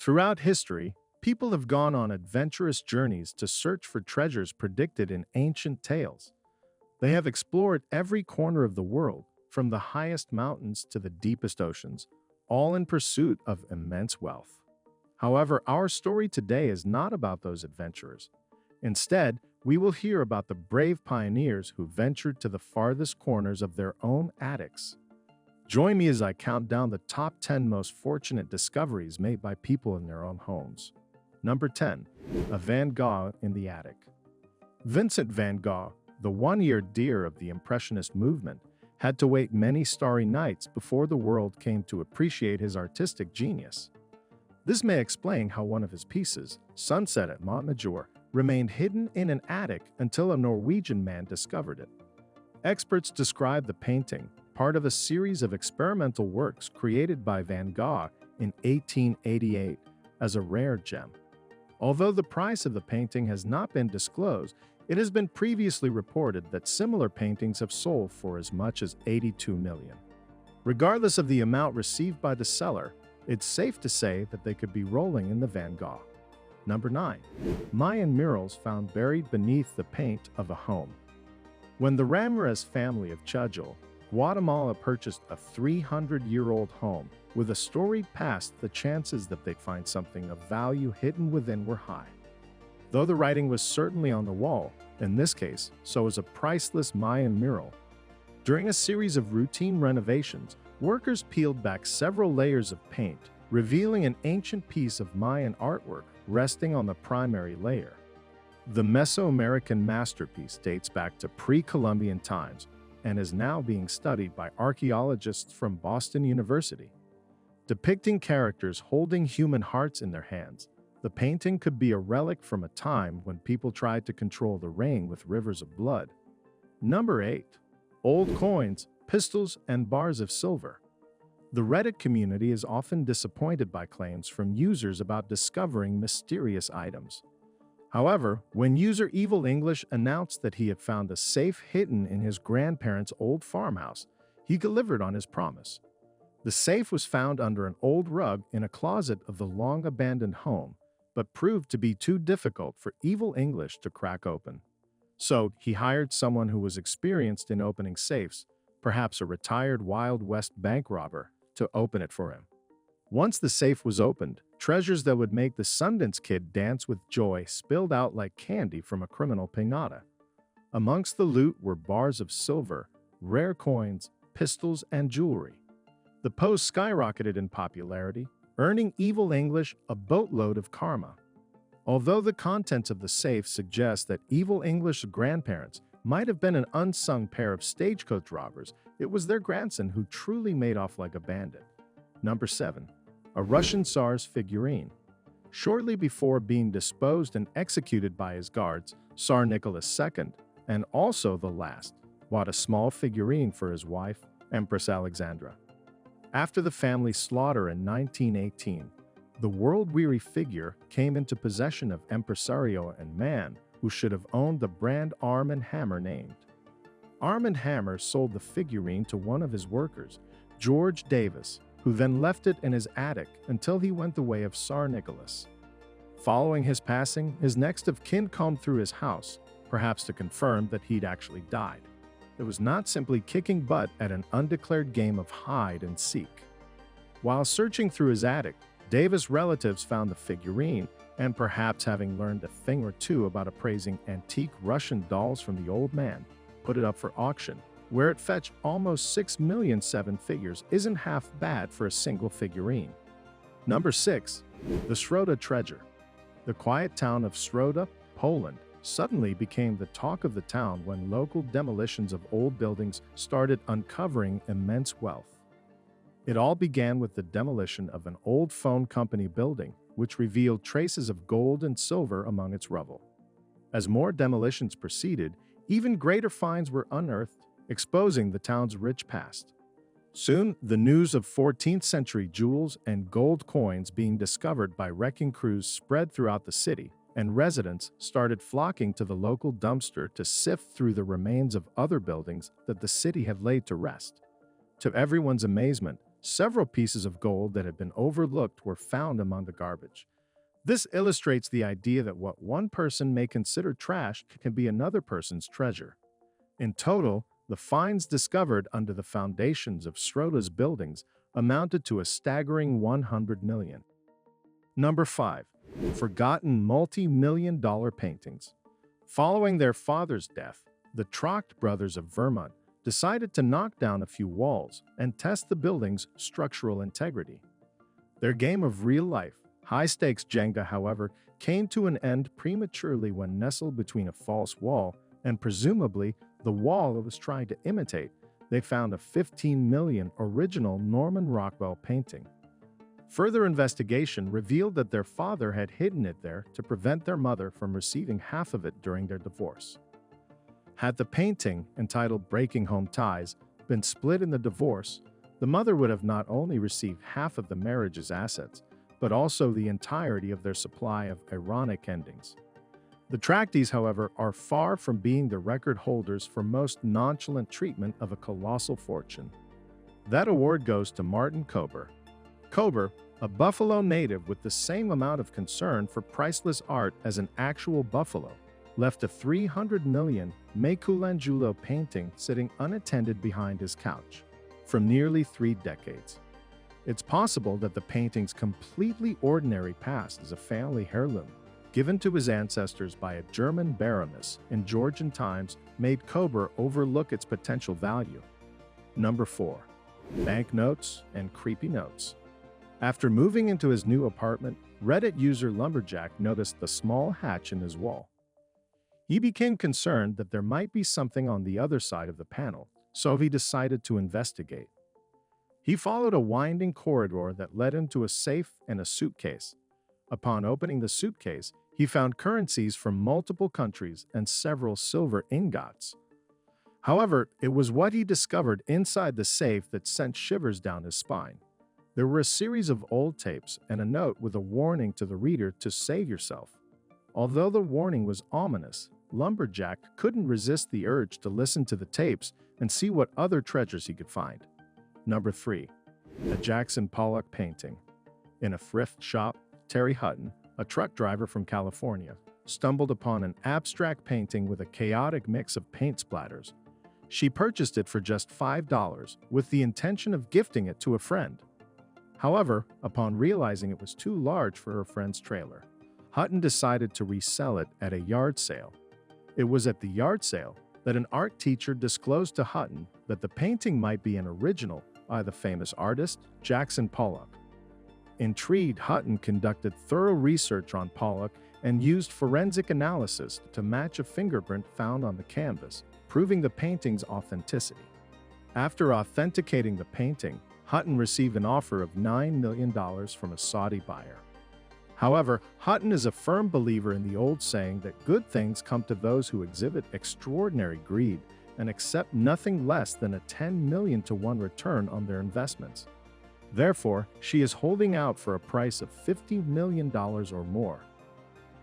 Throughout history, people have gone on adventurous journeys to search for treasures predicted in ancient tales. They have explored every corner of the world, from the highest mountains to the deepest oceans, all in pursuit of immense wealth. However, our story today is not about those adventurers. Instead, we will hear about the brave pioneers who ventured to the farthest corners of their own attics. Join me as I count down the top 10 most fortunate discoveries made by people in their own homes. Number 10. A Van Gogh in the attic. Vincent van Gogh, the one-eared deer of the Impressionist movement, had to wait many starry nights before the world came to appreciate his artistic genius. This may explain how one of his pieces, Sunset at Montmajour, remained hidden in an attic until a Norwegian man discovered it. Experts describe the painting, part of a series of experimental works created by Van Gogh in 1888, as a rare gem. Although the price of the painting has not been disclosed, it has been previously reported that similar paintings have sold for as much as 82 million. Regardless of the amount received by the seller, it's safe to say that they could be rolling in the Van Gogh. Number 9. Mayan murals found buried beneath the paint of a home. When the Ramirez family of Chujil, Guatemala purchased a 300-year-old home with a storied past, the chances that they'd find something of value hidden within were high. Though the writing was certainly on the wall, in this case, so was a priceless Mayan mural. During a series of routine renovations, workers peeled back several layers of paint, revealing an ancient piece of Mayan artwork resting on the primary layer. The Mesoamerican masterpiece dates back to pre-Columbian times and is now being studied by archaeologists from Boston University. Depicting characters holding human hearts in their hands, the painting could be a relic from a time when people tried to control the rain with rivers of blood. Number 8. Old coins, pistols, and bars of silver. The Reddit community is often disappointed by claims from users about discovering mysterious items. However, when user Evil English announced that he had found a safe hidden in his grandparents' old farmhouse, he delivered on his promise. The safe was found under an old rug in a closet of the long-abandoned home, but proved to be too difficult for Evil English to crack open. So, he hired someone who was experienced in opening safes, perhaps a retired Wild West bank robber, to open it for him. Once the safe was opened, treasures that would make the Sundance Kid dance with joy spilled out like candy from a criminal piñata. Amongst the loot were bars of silver, rare coins, pistols, and jewelry. The post skyrocketed in popularity, earning Evil English a boatload of karma. Although the contents of the safe suggest that Evil English's grandparents might have been an unsung pair of stagecoach robbers, it was their grandson who truly made off like a bandit. Number 7. A Russian Tsar's figurine. Shortly before being disposed and executed by his guards, Tsar Nicholas II, and also the last, bought a small figurine for his wife, Empress Alexandra. After the family's slaughter in 1918, the world-weary figure came into possession of impresario and man who should have owned the brand Arm & Hammer named. Arm & Hammer sold the figurine to one of his workers, George Davis, who then left it in his attic until he went the way of Tsar Nicholas. Following his passing, his next of kin combed through his house, perhaps to confirm that he'd actually died. It was not simply kicking butt at an undeclared game of hide and seek. While searching through his attic, Davis' relatives found the figurine, and perhaps having learned a thing or two about appraising antique Russian dolls from the old man, put it up for auction, where it fetched almost 6 million. Seven figures isn't half bad for a single figurine. Number 6. The Sroda Treasure. The quiet town of Sroda, Poland, suddenly became the talk of the town when local demolitions of old buildings started uncovering immense wealth. It all began with the demolition of an old phone company building, which revealed traces of gold and silver among its rubble. As more demolitions proceeded, even greater finds were unearthed, exposing the town's rich past. Soon, the news of 14th-century jewels and gold coins being discovered by wrecking crews spread throughout the city, and residents started flocking to the local dumpster to sift through the remains of other buildings that the city had laid to rest. To everyone's amazement, Several pieces of gold that had been overlooked were found among the garbage. This illustrates the idea that what one person may consider trash can be another person's treasure. In total, the finds discovered under the foundations of Sroda's buildings amounted to a staggering 100 million. Number 5. Forgotten multi-million-dollar paintings. Following their father's death, the Tracht brothers of Vermont decided to knock down a few walls and test the building's structural integrity. Their game of real-life, high-stakes Jenga, however, came to an end prematurely when nestled between a false wall and presumably the wall it was trying to imitate. They found a 15 million original Norman Rockwell painting. Further investigation revealed that their father had hidden it there to prevent their mother from receiving half of it during their divorce. Had the painting, entitled Breaking Home Ties, been split in the divorce, the mother would have not only received half of the marriage's assets, but also the entirety of their supply of ironic endings. The Trachtes, however, are far from being the record holders for most nonchalant treatment of a colossal fortune. That award goes to Martin Kober. Kober, a Buffalo native with the same amount of concern for priceless art as an actual buffalo, left a 300 million Michelangelo painting sitting unattended behind his couch from nearly 3 decades. It's possible that the painting's completely ordinary past is a family heirloom given to his ancestors by a German baroness in Georgian times made Kober overlook its potential value. Number 4. Banknotes and creepy notes. After moving into his new apartment, Reddit user Lumberjack noticed the small hatch in his wall. He became concerned that there might be something on the other side of the panel, so he decided to investigate. He followed a winding corridor that led into a safe and a suitcase. Upon opening the suitcase, he found currencies from multiple countries and several silver ingots. However, it was what he discovered inside the safe that sent shivers down his spine. There were a series of old tapes and a note with a warning to the reader to save yourself. Although the warning was ominous, Lumberjack couldn't resist the urge to listen to the tapes and see what other treasures he could find. Number 3. A Jackson Pollock painting. In a thrift shop, Terry Hutton, a truck driver from California, stumbled upon an abstract painting with a chaotic mix of paint splatters. She purchased it for just $5 with the intention of gifting it to a friend. However, upon realizing it was too large for her friend's trailer, Hutton decided to resell it at a yard sale. It was at the yard sale that an art teacher disclosed to Hutton that the painting might be an original by the famous artist Jackson Pollock. Intrigued, Hutton conducted thorough research on Pollock and used forensic analysis to match a fingerprint found on the canvas, proving the painting's authenticity. After authenticating the painting, Hutton received an offer of $9 million from a Saudi buyer. However, Hutton is a firm believer in the old saying that good things come to those who exhibit extraordinary greed and accept nothing less than a 10 million to 1 return on their investments. Therefore, she is holding out for a price of $50 million or more.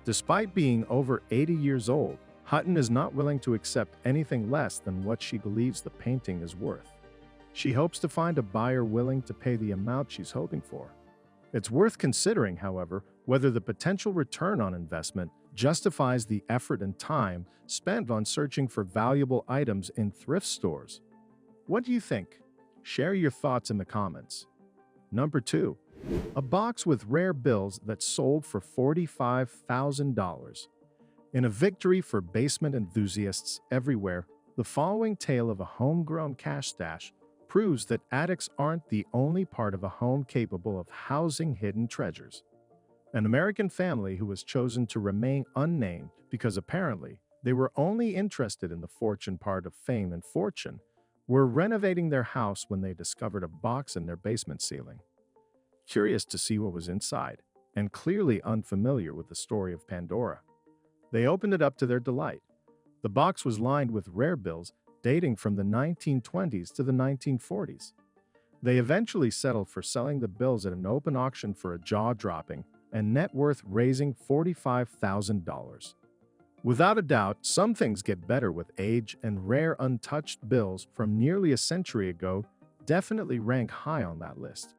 Despite being over 80 years old, Hutton is not willing to accept anything less than what she believes the painting is worth. She hopes to find a buyer willing to pay the amount she's hoping for. It's worth considering, however, whether the potential return on investment justifies the effort and time spent on searching for valuable items in thrift stores. What do you think? Share your thoughts in the comments. Number 2. A box with rare bills that sold for $45,000. In a victory for basement enthusiasts everywhere, the following tale of a homegrown cash stash proves that attics aren't the only part of a home capable of housing hidden treasures. An American family who was chosen to remain unnamed because apparently they were only interested in the fortune part of fame and fortune were renovating their house when they discovered a box in their basement ceiling. Curious to see what was inside, and clearly unfamiliar with the story of Pandora, they opened it up to their delight. The box was lined with rare bills dating from the 1920s to the 1940s. They eventually settled for selling the bills at an open auction for a jaw-dropping and net worth raising $45,000. Without a doubt, some things get better with age, and rare untouched bills from nearly a century ago definitely rank high on that list.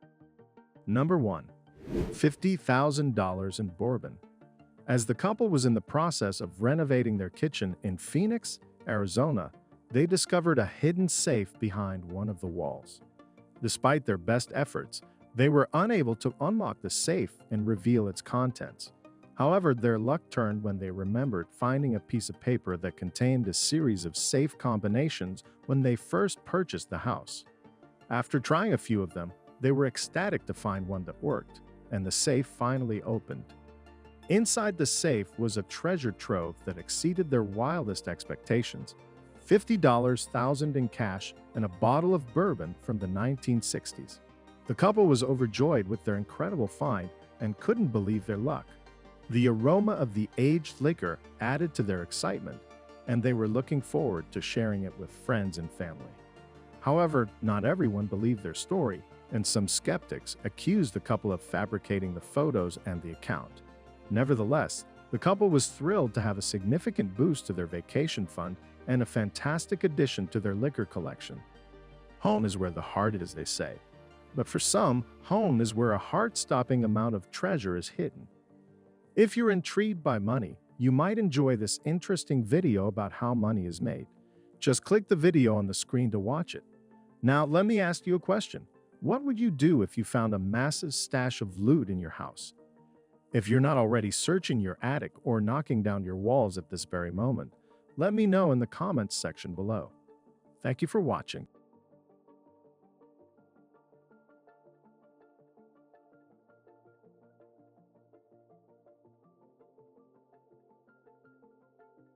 Number 1. $50,000 in Bourbon. As the couple was in the process of renovating their kitchen in Phoenix, Arizona, they discovered a hidden safe behind one of the walls. Despite their best efforts, they were unable to unlock the safe and reveal its contents. However, their luck turned when they remembered finding a piece of paper that contained a series of safe combinations when they first purchased the house. After trying a few of them, they were ecstatic to find one that worked, and the safe finally opened. Inside the safe was a treasure trove that exceeded their wildest expectations: $50,000 in cash and a bottle of bourbon from the 1960s. The couple was overjoyed with their incredible find and couldn't believe their luck. The aroma of the aged liquor added to their excitement, and they were looking forward to sharing it with friends and family. However, not everyone believed their story, and some skeptics accused the couple of fabricating the photos and the account. Nevertheless, the couple was thrilled to have a significant boost to their vacation fund and a fantastic addition to their liquor collection. Home is where the heart is, they say. But for some, home is where a heart-stopping amount of treasure is hidden. If you're intrigued by money, you might enjoy this interesting video about how money is made. Just click the video on the screen to watch it. Now, let me ask you a question. What would you do if you found a massive stash of loot in your house? If you're not already searching your attic or knocking down your walls at this very moment, let me know in the comments section below. Thank you for watching.